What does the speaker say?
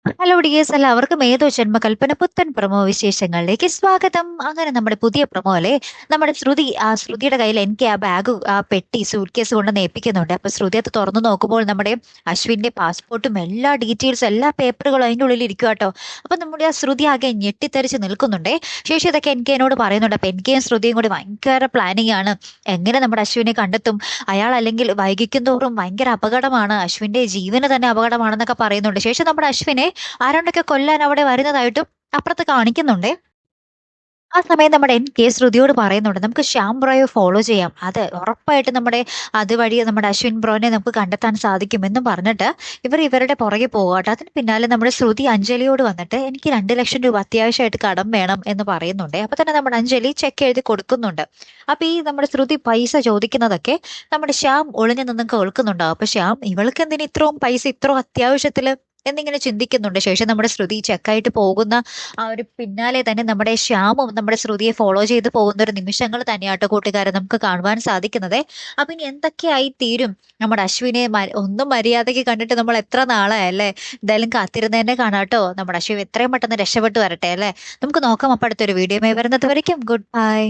Hello dears, എല്ലാവർക്കും ഏതോ ജന്മകൽപ്പന പുത്തൻ പ്രമോ വിശേഷങ്ങളിലേക്ക് സ്വാഗതം. അങ്ങനെ നമ്മുടെ പുതിയ പ്രമോ അല്ലേ, നമ്മുടെ ശ്രുതിയുടെ കയ്യിൽ എനിക്ക് ആ ബാഗ്, ആ പെട്ടി, സൂട്ട് കേസ് കൊണ്ട് ഏൽപ്പിക്കുന്നുണ്ട്. അപ്പൊ ശ്രുതി അത് തുറന്നു നോക്കുമ്പോൾ നമ്മുടെ അശ്വിന്റെ പാസ്പോർട്ടും എല്ലാ ഡീറ്റെയിൽസും എല്ലാ പേപ്പറുകളും അതിൻ്റെ ഉള്ളിൽ ഇരിക്കുക കേട്ടോ. അപ്പൊ നമ്മുടെ ആ ശ്രുതി ആകെ ഞെട്ടിത്തെറിച്ച് നിൽക്കുന്നുണ്ടേ. ശേഷം ഇതൊക്കെ എനിക്ക് എന്നോട് പറയുന്നുണ്ട്. അപ്പൊ എനിക്കും ശ്രുതിയും കൂടി ഭയങ്കര പ്ലാനിങ് ആണ്. എങ്ങനെ നമ്മുടെ അശ്വിനെ കണ്ടെത്തും, അയാൾ അല്ലെങ്കിൽ വൈകിക്കും തോറും ഭയങ്കര അപകടമാണ്, അശ്വിന്റെ ജീവന് തന്നെ അപകടമാണെന്നൊക്കെ പറയുന്നുണ്ട്. ശേഷം നമ്മുടെ അശ്വിനെ ആരാണ്ടൊക്കെ കൊല്ലാൻ അവിടെ വരുന്നതായിട്ടും അപ്പുറത്ത് കാണിക്കുന്നുണ്ട്. ആ സമയം നമ്മുടെ ശ്രുതിയോട് പറയുന്നുണ്ട്, നമുക്ക് ശ്യാം ബ്രോയെ ഫോളോ ചെയ്യാം, അത് ഉറപ്പായിട്ട് നമ്മുടെ അതുവഴി നമ്മുടെ അശ്വിൻ ബ്രോനെ നമുക്ക് കണ്ടെത്താൻ സാധിക്കുമെന്നും പറഞ്ഞിട്ട് ഇവരുടെ പുറകെ പോകാട്ടോ. അതിന് പിന്നാലെ നമ്മുടെ ശ്രുതി അഞ്ജലിയോട് വന്നിട്ട് എനിക്ക് 2 ലക്ഷം രൂപ അത്യാവശ്യമായിട്ട് കടം വേണം എന്ന് പറയുന്നുണ്ട്. അപ്പൊ തന്നെ നമ്മുടെ അഞ്ജലി ചെക്ക് എഴുതി കൊടുക്കുന്നുണ്ട്. അപ്പൊ ഈ നമ്മുടെ ശ്രുതി പൈസ ചോദിക്കുന്നതൊക്കെ നമ്മുടെ ശ്യാം ഒളിഞ്ഞു നിന്നും കേൾക്കുന്നുണ്ടാവും. അപ്പൊ ശ്യാം ഇവൾക്ക് എന്തിന് ഇത്രയും പൈസ, ഇത്രയും അത്യാവശ്യത്തില് എന്നിങ്ങനെ ചിന്തിക്കുന്നുണ്ട്. ശേഷം നമ്മുടെ ശ്രുതി ചെക്കായിട്ട് പോകുന്ന ആ ഒരു പിന്നാലെ തന്നെ നമ്മുടെ ശ്യാമും നമ്മുടെ ശ്രുതിയെ ഫോളോ ചെയ്ത് പോകുന്ന ഒരു നിമിഷങ്ങൾ തന്നെയാട്ടോ കൂട്ടുകാരെ നമുക്ക് കാണുവാൻ സാധിക്കുന്നത്. അപ്പൊ ഇനി എന്തൊക്കെയായി തീരും, നമ്മുടെ അശ്വിനെ ഒന്നും മര്യാദയ്ക്ക് കണ്ടിട്ട് നമ്മൾ എത്ര നാളായല്ലേ. എന്തായാലും കാത്തിരുന്നതന്നെ കാണാട്ടോ. നമ്മുടെ അശ്വിൻ എത്രയും പെട്ടെന്ന് രക്ഷപ്പെട്ടു വരട്ടെ അല്ലേ. നമുക്ക് നോക്കാം. അപ്പൊ അടുത്തൊരു വീഡിയോ വരുന്നത് വരയ്ക്കും. Good bye.